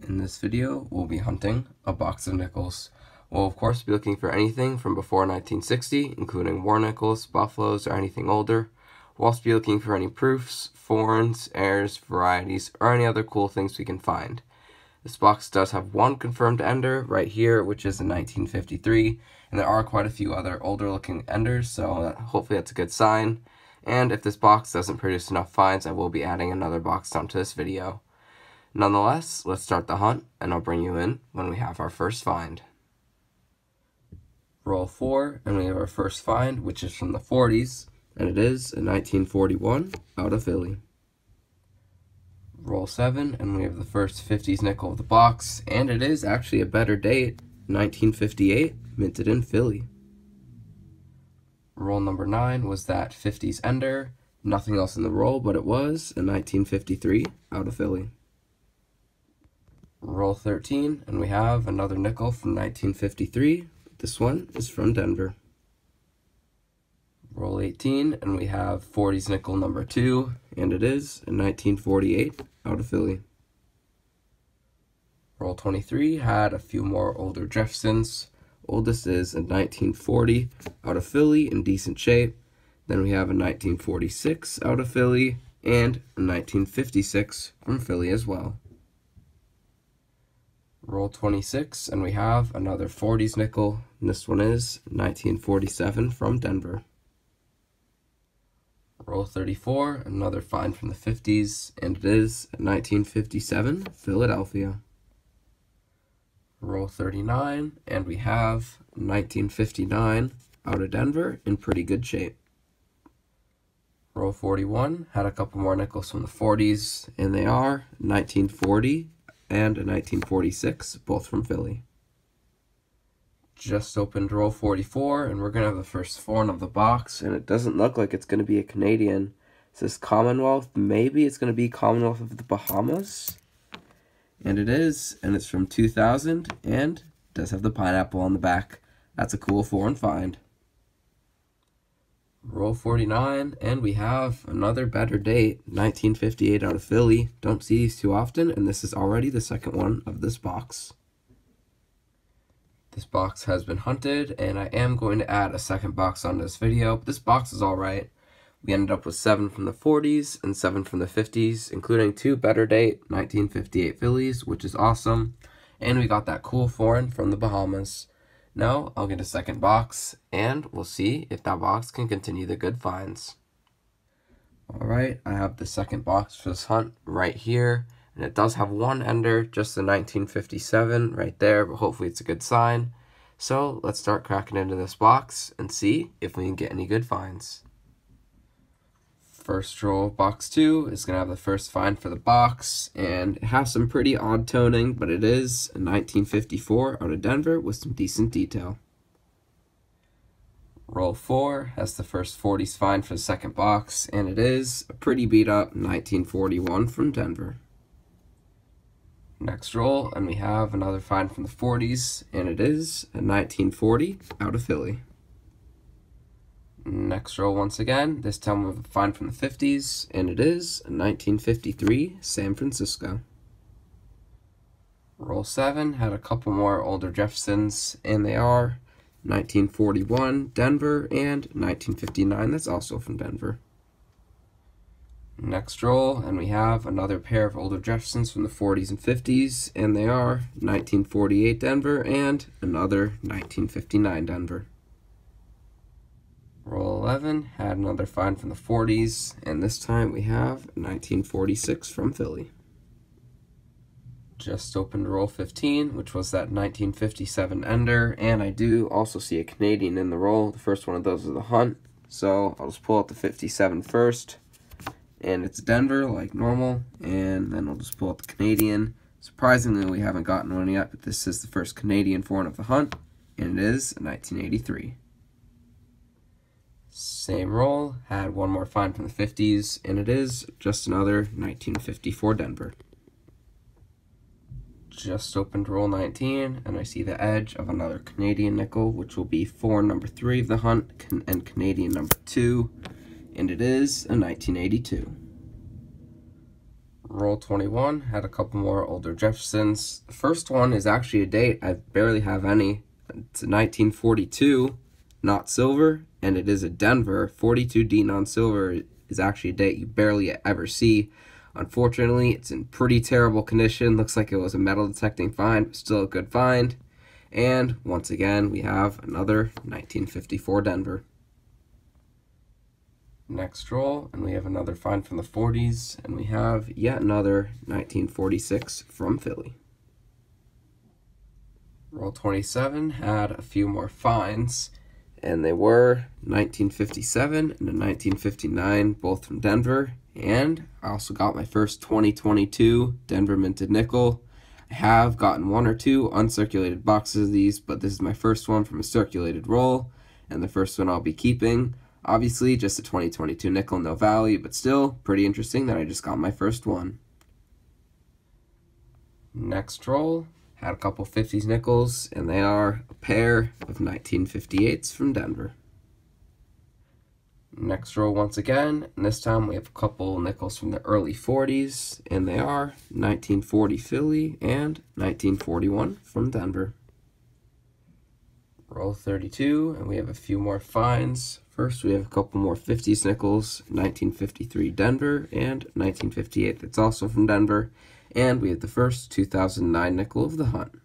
In this video, we'll be hunting a box of nickels. We'll of course be looking for anything from before 1960, including war nickels, buffaloes, or anything older. We'll also be looking for any proofs, foreigns, heirs, varieties, or any other cool things we can find. This box does have one confirmed ender right here, which is in 1953, and there are quite a few other older looking enders, so hopefully that's a good sign. And if this box doesn't produce enough finds, I will be adding another box down to this video. Nonetheless, let's start the hunt, and I'll bring you in when we have our first find. Roll 4, and we have our first find, which is from the 40s, and it is a 1941 out of Philly. Roll 7, and we have the first 50s nickel of the box, and it is actually a better date, 1958, minted in Philly. Roll number 9 was that 50s ender, nothing else in the roll, but it was a 1953 out of Philly. Roll 13, and we have another nickel from 1953. This one is from Denver. Roll 18, and we have 40s nickel number 2, and it is a 1948 out of Philly. Roll 23 had a few more older Jeffersons. Oldest is a 1940 out of Philly in decent shape. Then we have a 1946 out of Philly and a 1956 from Philly as well. Roll 26, and we have another 40s nickel, and this one is 1947 from Denver. Roll 34, another find from the 50s, and it is 1957 Philadelphia. Roll 39, and we have 1959 out of Denver in pretty good shape. Roll 41 had a couple more nickels from the 40s, and they are 1940 and a 1946, both from Philly. Just opened roll 44, and we're going to have the first foreign of the box, and it doesn't look like it's going to be a Canadian. It says Commonwealth. Maybe it's going to be Commonwealth of the Bahamas. And it is, and it's from 2000, and does have the pineapple on the back. That's a cool foreign find. Roll 49, and we have another better date, 1958 out of Philly. Don't see these too often, and this is already the second one of this box. This box has been hunted, and I am going to add a second box onto this video, but this box is alright. We ended up with 7 from the 40s and 7 from the 50s, including 2 better date 1958 Phillies, which is awesome, and we got that cool foreign from the Bahamas. Now, I'll get a second box, and we'll see if that box can continue the good finds. Alright, I have the second box for this hunt right here, and it does have one ender, just the 1957 right there, but hopefully it's a good sign. So, let's start cracking into this box and see if we can get any good finds. First roll, box 2, is going to have the first find for the box, and it has some pretty odd toning, but it is a 1954 out of Denver with some decent detail. Roll 4 has the first 40s find for the second box, and it is a pretty beat up 1941 from Denver. Next roll, and we have another find from the 40s, and it is a 1940 out of Philly. Next roll once again, this time we have a find from the 50s, and it is a 1953 San Francisco. Roll 7 had a couple more older Jeffersons, and they are 1941 Denver and 1959, that's also from Denver. Next roll, and we have another pair of older Jeffersons from the 40s and 50s, and they are 1948 Denver and another 1959 Denver. Roll 11 had another find from the 40s, and this time we have 1946 from Philly. Just opened roll 15, which was that 1957 ender, and I do also see a Canadian in the roll. The first one of those is the hunt, so I'll just pull out the 57 first, and it's Denver like normal, and then I'll just pull out the Canadian. Surprisingly, we haven't gotten one yet, but this is the first Canadian foreign of the hunt, and it is a 1983. Same roll, had one more find from the 50s, and it is just another 1954 Denver. Just opened roll 19, and I see the edge of another Canadian nickel, which will be foreign number 3 of the hunt, and Canadian number 2, and it is a 1982. Roll 21, had a couple more older Jeffersons. The first one is actually a date. I barely have any. It's a 1942, not silver, and it is a Denver. 42D non-silver is actually a date you barely ever see. Unfortunately, it's in pretty terrible condition. Looks like it was a metal detecting find, but still a good find. And once again, we have another 1954 Denver. Next roll, and we have another find from the 40s, and we have yet another 1946 from Philly. Roll 27 had a few more finds, and they were 1957 and a 1959, both from Denver. And I also got my first 2022 Denver minted nickel. I have gotten one or two uncirculated boxes of these, but this is my first one from a circulated roll, and the first one I'll be keeping. Obviously, just a 2022 nickel, no value, but still pretty interesting that I just got my first one. Next roll, had a couple 50s nickels, and they are a pair of 1958s from Denver. Next roll once again, and this time we have a couple nickels from the early 40s, and they are 1940 Philly and 1941 from Denver. Roll 32, and we have a few more finds. First, we have a couple more 50s nickels, 1953 Denver and 1958 that's also from Denver. And we have the first 2009 nickel of the hunt.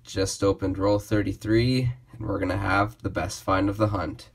Just opened roll 33, and we're going to have the best find of the hunt.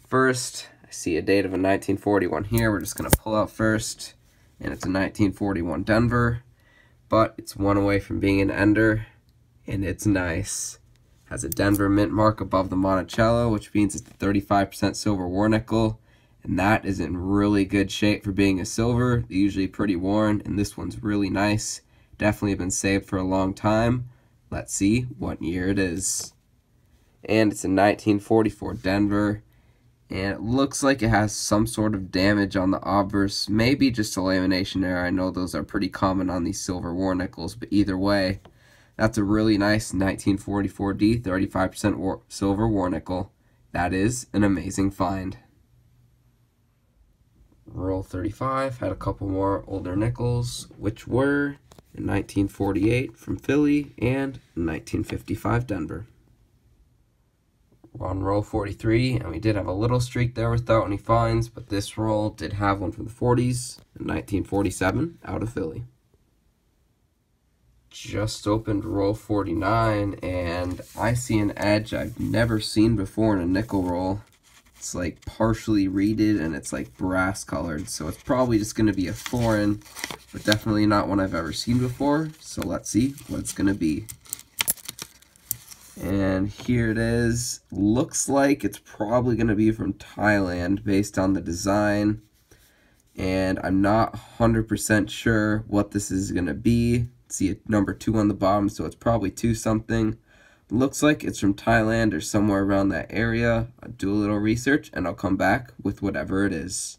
First, I see a date of a 1941 here. We're just going to pull out first, and it's a 1941 Denver, but it's one away from being an ender, and it's nice. Has a Denver mint mark above the Monticello, which means it's a 35% silver war nickel, and that is in really good shape for being a silver. They're usually pretty worn, and this one's really nice. Definitely been saved for a long time. Let's see what year it is. And it's a 1944 Denver, and it looks like it has some sort of damage on the obverse, maybe just a lamination error. I know those are pretty common on these silver war nickels, but either way, that's a really nice 1944D 35% silver war nickel. That is an amazing find. Roll 35 had a couple more older nickels, which were in 1948 from Philly and 1955 Denver. We're on roll 43, and we did have a little streak there without any finds, but this roll did have one from the 40s in 1947 out of Philly. Just opened roll 49, and I see an edge I've never seen before in a nickel roll. It's like partially reeded, and it's like brass colored, so it's probably just going to be a foreign, but definitely not one I've ever seen before. So let's see what it's going to be. And here it is. Looks like it's probably going to be from Thailand based on the design, and I'm not 100% sure what this is going to be. See a number 2 on the bottom, so it's probably 2 something. Looks like it's from Thailand or somewhere around that area. I'll do a little research and I'll come back with whatever it is.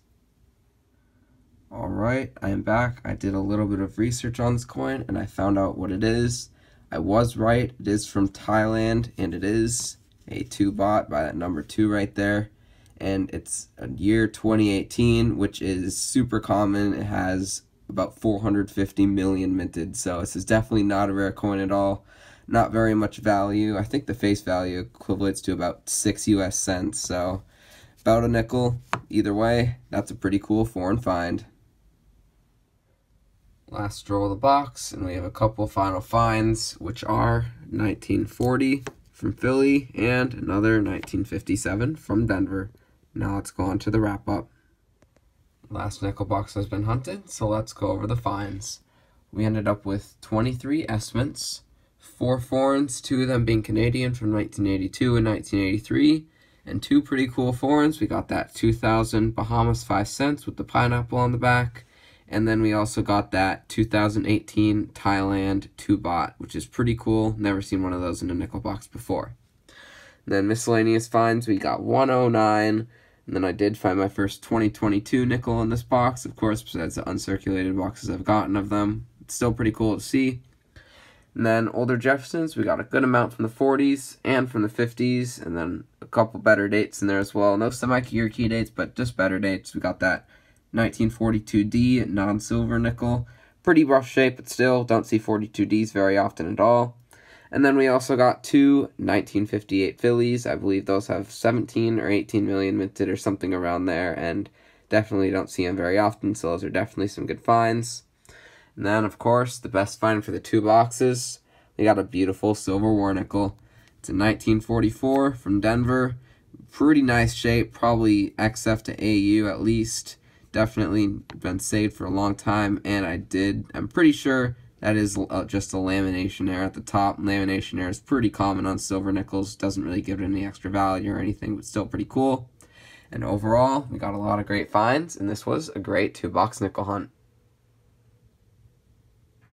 Alright, I am back. I did a little bit of research on this coin and I found out what it is. I was right. It is from Thailand, and it is a 2 baht by that number 2 right there. And it's a year 2018, which is super common. It has about 450 million minted, so this is definitely not a rare coin at all. Not very much value. I think the face value equates to about 6 US cents, so about a nickel. Either way, that's a pretty cool foreign find. Last roll of the box, and we have a couple final finds, which are 1940 from Philly and another 1957 from Denver. Now let's go on to the wrap up. Last nickel box has been hunted, so let's go over the finds. We ended up with 23 estimates, 4 foreigns, 2 of them being Canadian from 1982 and 1983, and 2 pretty cool foreigns. We got that 2000 Bahamas 5 cents with the pineapple on the back, and then we also got that 2018 Thailand 2 baht, which is pretty cool. Never seen one of those in a nickel box before. And then miscellaneous finds, we got 109. And then I did find my first 2022 nickel in this box, of course, besides the uncirculated boxes I've gotten of them. It's still pretty cool to see. And then older Jeffersons, we got a good amount from the 40s and from the 50s, and then a couple better dates in there as well. No semi-year key dates, but just better dates. We got that 1942D non-silver nickel. Pretty rough shape, but still don't see 42Ds very often at all. And then we also got two 1958 Phillies. I believe those have 17 or 18 million minted or something around there, and definitely don't see them very often, so those are definitely some good finds. And then, of course, the best find for the two boxes, we got a beautiful silver war nickel. It's a 1944 from Denver. Pretty nice shape, probably XF to AU at least. Definitely been saved for a long time, and I'm pretty sure that is just a lamination error at the top. Lamination error is pretty common on silver nickels. Doesn't really give it any extra value or anything, but still pretty cool. And overall, we got a lot of great finds, and this was a great 2-box nickel hunt.